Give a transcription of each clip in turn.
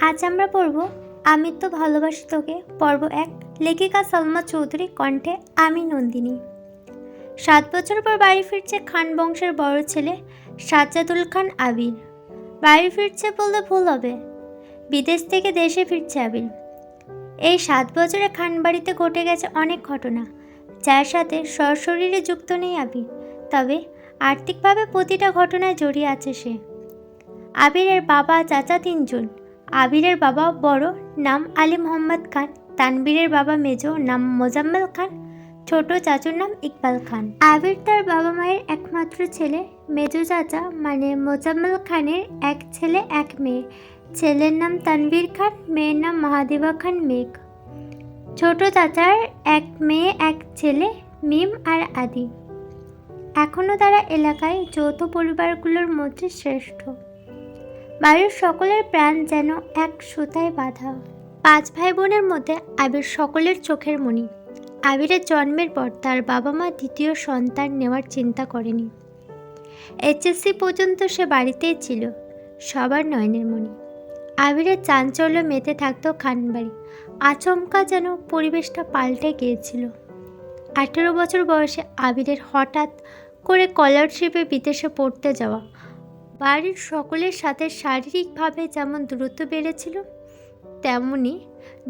আজ আমরা পড়ব আমি তো ভালোবাসি তোকে পর্ব 1। লেখিকা সালমা চৌধুরী, কণ্ঠে আমি নন্দিনী। 7 বছর পর বাড়ি ফিরছে খান বংশের বড় ছেলে সাজ্জাদুল খান আবির। বাড়ি ফিরছে বললে ভুল হবে, বিদেশ থেকে দেশে ফিরছে আবির। এই 7 বছরে খান বাড়িতে ঘটে গেছে অনেক ঘটনা, যার সাথে সশরীরে যুক্ত নেই আবির, তবে আর্থিকভাবে প্রতিটা ঘটনায় জড়িয়ে আছে সে। আবিরের বাবা চাচা 3 জন। আবিরের বাবা বড়, নাম আলী মোহাম্মদ খান। তানবীরের বাবা মেজো, নাম মোজাম্মেল খান। ছোট চাচুর নাম ইকবাল খান। আবির তার বাবা মায়ের একমাত্র ছেলে। মেজো চাচা মানে মোজাম্মেল খানের এক ছেলে এক মেয়ে। ছেলের নাম তানবীর খান, মেয়ের নাম মাহাদিবা খান মেঘ। ছোট চাচার এক মেয়ে এক ছেলে, মিম আর আদি। এখনও তারা এলাকায় যৌথ পরিবারগুলোর মধ্যে শ্রেষ্ঠ। বাড়ির সকলের প্রাণ যেন এক সুতায় বাঁধা। 5 ভাই বোনের মধ্যে আবির সকলের চোখের মণি। আবিরের জন্মের পর তার বাবা মা দ্বিতীয় সন্তান নেওয়ার চিন্তা করেনি। এইচএসসি পর্যন্ত সে বাড়িতেই ছিল, সবার নয়নের মণি। আবিরের চাঞ্চল্য মেতে থাকতো খানবাড়ি। আচমকা যেন পরিবেশটা পাল্টে গিয়েছিল। 18 বছর বয়সে আবিরের হঠাৎ করে স্কলারশিপে বিদেশে পড়তে যাওয়া বাড়ির সকলের সাথে শারীরিকভাবে যেমন দ্রুত বেড়েছিল, তেমনি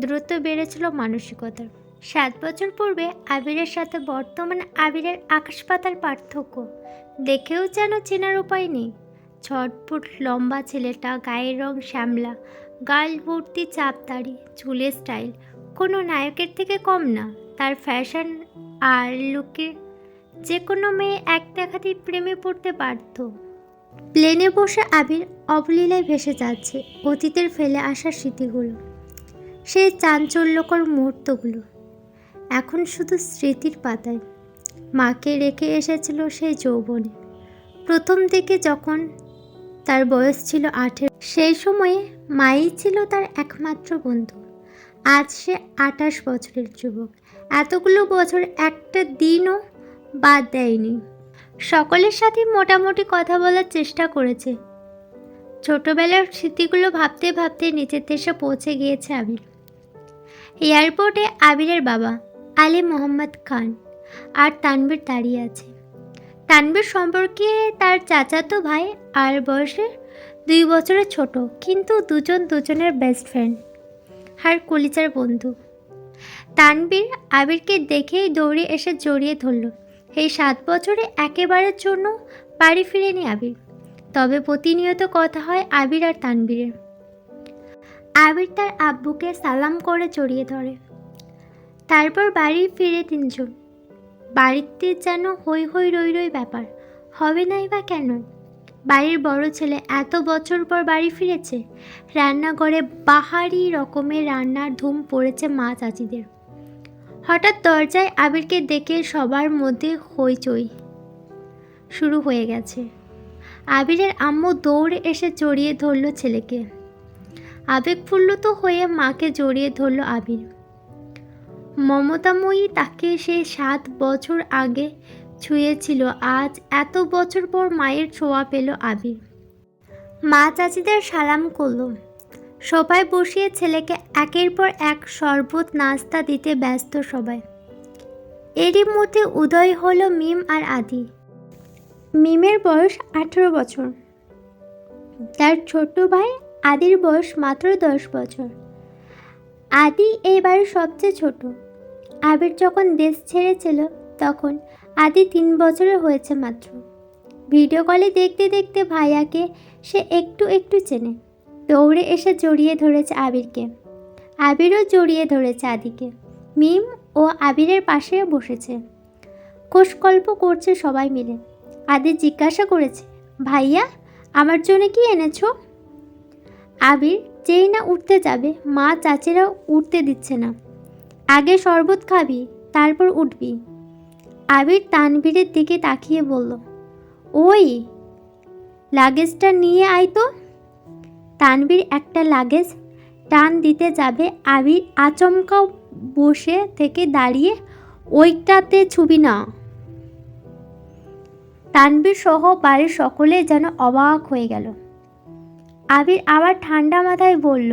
দ্রুত বেড়েছিল মানসিকতার। 7 বছর পূর্বে আবিরের সাথে বর্তমান আবিরের আকাশ পাতাল পার্থক্য। দেখেও যেন চেনার উপায় নেই। 6 ফুট লম্বা ছেলেটা, গায়ের রং শ্যামলা, গাল ভর্তি চাপদাড়ি, চুলের স্টাইল কোনো নায়কের থেকে কম না। তার ফ্যাশন আর লুকে যে কোনো মেয়ে এক দেখাতেই প্রেমে পড়তে পারত। প্লেনে বসে আবির অবলীলায় ভেসে যাচ্ছে অতীতের ফেলে আসা স্মৃতিগুলো, সেই চাঞ্চল্যকর মুহূর্তগুলো এখন শুধু স্মৃতির পাতায়। মাকে রেখে এসেছিল সেই যৌবনে, প্রথম থেকে যখন তার বয়স ছিল 18। সেই সময়ে মাই ছিল তার একমাত্র বন্ধু। আজ সে 28 বছরের যুবক। এতগুলো বছর একটা দিনও বাদ দেয়নি। সকলের সাথে মোটামুটি কথা বলার চেষ্টা করেছে। ছোটবেলার স্মৃতিগুলো ভাবতে ভাবতে নিজের দেশে পৌঁছে গিয়েছে আবির। এয়ারপোর্টে আবিরের বাবা আলী মোহাম্মদ খান আর তানবীর দাঁড়িয়ে আছে। তানবীর সম্পর্কে তার চাচাতো ভাই আর বয়সে 2 বছরের ছোট, কিন্তু দুজনের বেস্ট ফ্রেন্ড আর কলিজার বন্ধু। তানবীর আবিরকে দেখেই দৌড়ে এসে জড়িয়ে ধরল। এই 7 বছরে একেবারের জন্য বাড়ি ফিরেনি আবির, তবে প্রতিনিয়ত কথা হয় আবির আর তানবীরের। আবির তার আব্বুকে সালাম করে জড়িয়ে ধরে। তারপর বাড়ি ফিরে 3 জন। বাড়িতে যেন হই হই রই রই ব্যাপার, হবে নাই বা কেন। বাড়ির বড় ছেলে এত বছর পর বাড়ি ফিরেছে। রান্নাঘরে বাহারি রকমের রান্নার ধুম পড়েছে মা চাচিদের। হঠাৎ দরজায় আবিরকে দেখে সবার মধ্যে হইচই শুরু হয়ে গেছে। আবিরের আম্মু দৌড়ে এসে জড়িয়ে ধরল ছেলেকে। আবেগপ্রবণ হয়ে মাকে জড়িয়ে ধরল আবির। মমতাময়ী তাকে সে 7 বছর আগে ছুঁয়েছিল, আজ এত বছর পর মায়ের ছোঁয়া পেল আবির। মা চাচিদের সালাম করল। সবাই বসিয়ে ছেলেকে একের পর এক শরবত নাস্তা দিতে ব্যস্ত সবাই। এরই মধ্যে উদয় হলো মিম আর আদি। মিমের বয়স 18 বছর। তার ছোট ভাই আদির বয়স মাত্র 10 বছর। আদি এই বাড়ির সবচেয়ে ছোট। আবির যখন দেশ ছেড়েছিল তখন আদি 3 বছরের হয়েছে মাত্র। ভিডিও কলে দেখতে দেখতে ভাইয়াকে সে একটু একটু চেনে। দৌড়ে এসে জড়িয়ে ধরেছে আবিরকে। আবিরও জড়িয়ে ধরেছে আদিকে। মিম ও আবিরের পাশে বসেছে, কোষকল্প করছে সবাই মিলে। আদি জিজ্ঞাসা করেছে, ভাইয়া আমার জন্য কি এনেছো? আবির যেই না উঠতে যাবে, মা চাচিরা উঠতে দিচ্ছে না। আগে শরবত খাবি, তারপর উঠবি। আবির তানবীরের দিকে তাকিয়ে বলল, ওই লাগেজটা নিয়ে আয় তো। তানবীর একটা লাগেজ টান দিতে যাবে, আবির আচমকা বসে থেকে দাঁড়িয়ে, ওইটাতে ছুবি না। তানবীর সহ বাড়ির সকলে যেন অবাক হয়ে গেল। আবির আবার ঠান্ডা মাথায় বলল,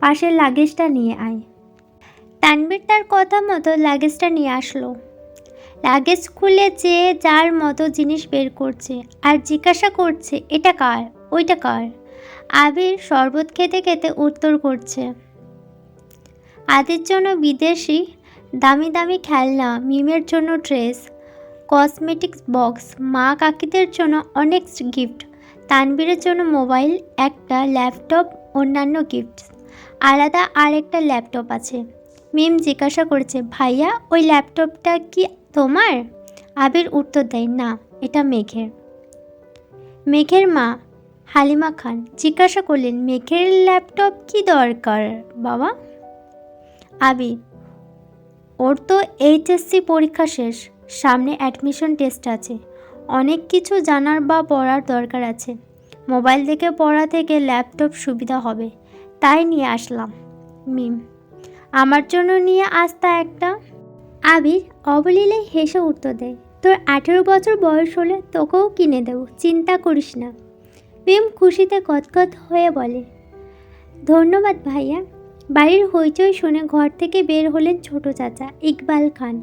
পাশের লাগেজটা নিয়ে আয়। তানভীর তার কথা মতো লাগেজটা নিয়ে আসলো। লাগেজ খুলে যে যার মতো জিনিস বের করছে আর জিজ্ঞাসা করছে এটা কার, ওইটা কার। আবির শরবত খেতে খেতে উত্তর করছে, আদির জন্য বিদেশি দামি দামি খেলনা, মিমের জন্য ড্রেস, কসমেটিক্স বক্স, মা কাকিদের জন্য অনেক গিফট, তানভীরের জন্য মোবাইল, একটা ল্যাপটপ, অন্যান্য গিফট। আলাদা আর একটা ল্যাপটপ আছে। মিম জিজ্ঞাসা করেছে, ভাইয়া ওই ল্যাপটপটা কি তোমার? আবির উত্তর দেয়, না, এটা মেঘের। মেঘের মা হালিমা খান জিজ্ঞাসা করলেন, মেঘের ল্যাপটপ কি দরকার বাবা? আবির, ওর তো এইচএসসি পরীক্ষা শেষ, সামনে অ্যাডমিশন টেস্ট আছে, অনেক কিছু জানার বা পড়ার দরকার আছে, মোবাইল থেকে পড়া থেকে ল্যাপটপ সুবিধা হবে, তাই নিয়ে আসলাম। মিম, আমার জন্য নিয়ে আসতা একটা। আবির অবলীলে হেসে উত্তর দেয়, তোর 18 বছর বয়স হলে তোকেও কিনে দেবো, চিন্তা করিস না। মিম খুশিতে গদগদ হয়ে বলে, ধন্যবাদ ভাইয়া। বাড়ির হইচই শুনে ঘর থেকে বের হলেন ছোট চাচা ইকবাল খান।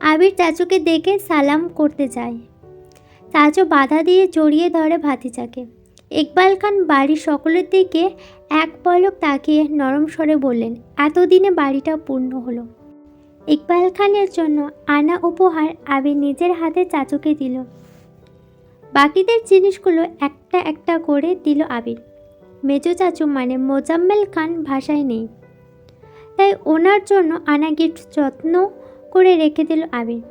আবির চাচুকে দেখে সালাম করতে যায়। চাচু বাধা দিয়ে জড়িয়ে ধরে ভাতিজাকে। ইকবাল খান বাড়ির সকলের দিকে এক পলক তাকিয়ে নরম স্বরে বললেন, এতদিনে বাড়িটা পূর্ণ হলো। ইকবাল খানের জন্য আনা উপহার আবির নিজের হাতে চাচুকে দিল। বাকিদের জিনিসগুলো একটা একটা করে দিল আবির। মেজো চাচু মানে মোজাম্মেল খান ভাষায় নেই, তাই ওনার জন্য আনা গিফট যত্ন করে রেখে দিল আবির।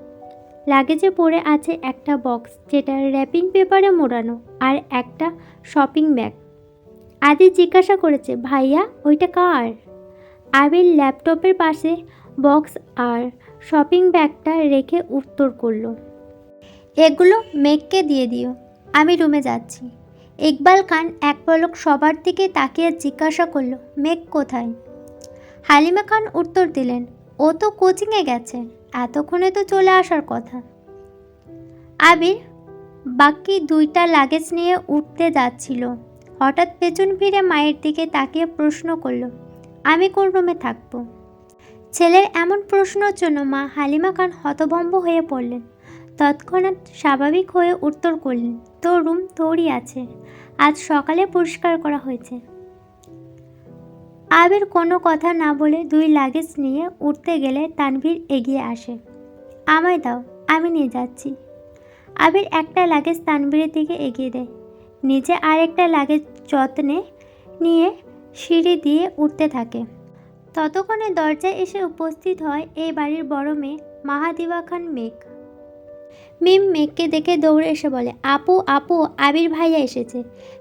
লাগেজে পড়ে আছে একটা বক্স যেটা র্যাপিং পেপারে মোড়ানো আর একটা শপিং ব্যাগ। আদি জিজ্ঞাসা করেছে, ভাইয়া ওইটা কার? আবির ল্যাপটপের পাশে বক্স আর শপিং ব্যাগটা রেখে উত্তর করল, এগুলো মেঘকে দিয়ে দিও, আমি রুমে যাচ্ছি। ইকবাল খান এক পলক সবার দিকে তাকিয়ে জিজ্ঞাসা করল, মেঘ কোথায়? হালিমা খান উত্তর দিলেন, ও তো কোচিংয়ে গেছে, এতক্ষণে তো চলে আসার কথা। আবির বাকি দুইটা লাগেজ নিয়ে উঠতে যাচ্ছিল, হঠাৎ পেছন ফিরে মায়ের দিকে তাকিয়ে প্রশ্ন করল, আমি কোন রুমে থাকবো? ছেলের এমন প্রশ্নের জন্য মা হালিমা খান হতভম্ব হয়ে পড়লেন। তৎক্ষণাৎ স্বাভাবিক হয়ে উত্তর করলেন, তোর রুম তোরই আছে, আজ সকালে পরিষ্কার করা হয়েছে। আবির কোনো কথা না বলে দুই লাগেজ নিয়ে উঠতে গেলে তানভীর এগিয়ে আসে, আমায় দাও, আমি নিয়ে যাচ্ছি। আবির একটা লাগেজ তানভীরের দিকে এগিয়ে দেয়, নিজে আর একটা লাগেজ যত্নে নিয়ে সিঁড়ি দিয়ে উঠতে থাকে। ততক্ষণে দরজায় এসে উপস্থিত হয় এই বাড়ির বড় মেয়ে মাহাদিবা খান মেঘ। মিম মেঘকে দেখে দৌড়ে এসে বলে, আপু আপু, আবির ভাইয়া এসেছে।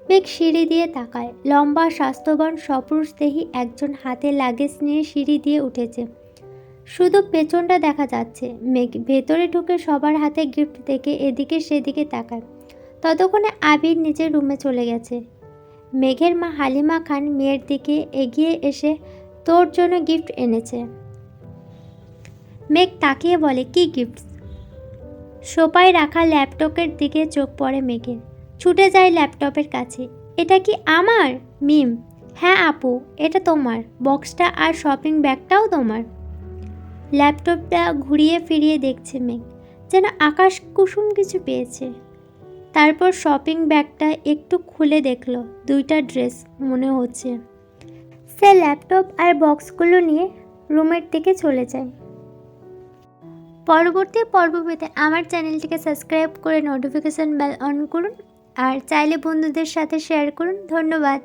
মেঘ সিঁড়ি দিয়ে তাকায়, লম্বা স্বাস্থ্যবান সপুরুষদেহী একজন হাতে লাগেজ নিয়ে সিঁড়ি দিয়ে উঠেছে, শুধু পেছনটা দেখা যাচ্ছে। মেঘ ভেতরে ঢুকে সবার হাতে গিফট দেখে এদিকে সেদিকে তাকায়। ততক্ষণে আবির নিজের রুমে চলে গেছে। মেঘের মা হালিমা খান মেয়ের দিকে এগিয়ে এসে, তোর জন্য গিফট এনেছে। মেঘ তাকিয়ে বলে, কি গিফট? সোফায় রাখা ল্যাপটপের দিকে চোখ পড়ে মেঘের, ছুটে যায় ল্যাপটপের কাছে, এটা কি আমার? মিম, হ্যাঁ আপু, এটা তোমার, বক্সটা আর শপিং ব্যাগটাও তোমার। ল্যাপটপটা ঘুরিয়ে ফিরিয়ে দেখছে মেঘ, যেন আকাশ কুসুম কিছু পেয়েছে। তারপর শপিং ব্যাগটা একটু খুলে দেখলো, দুইটা ড্রেস মনে হচ্ছে। সে ল্যাপটপ আর বক্সগুলো নিয়ে রুমের দিকে চলে যায়। পরবর্তী পর্ব পেতে আমার চ্যানেলটিকে সাবস্ক্রাইব করে নোটিফিকেশন বেল অন করুন আর চাইলে বন্ধুদের সাথে শেয়ার করুন। ধন্যবাদ।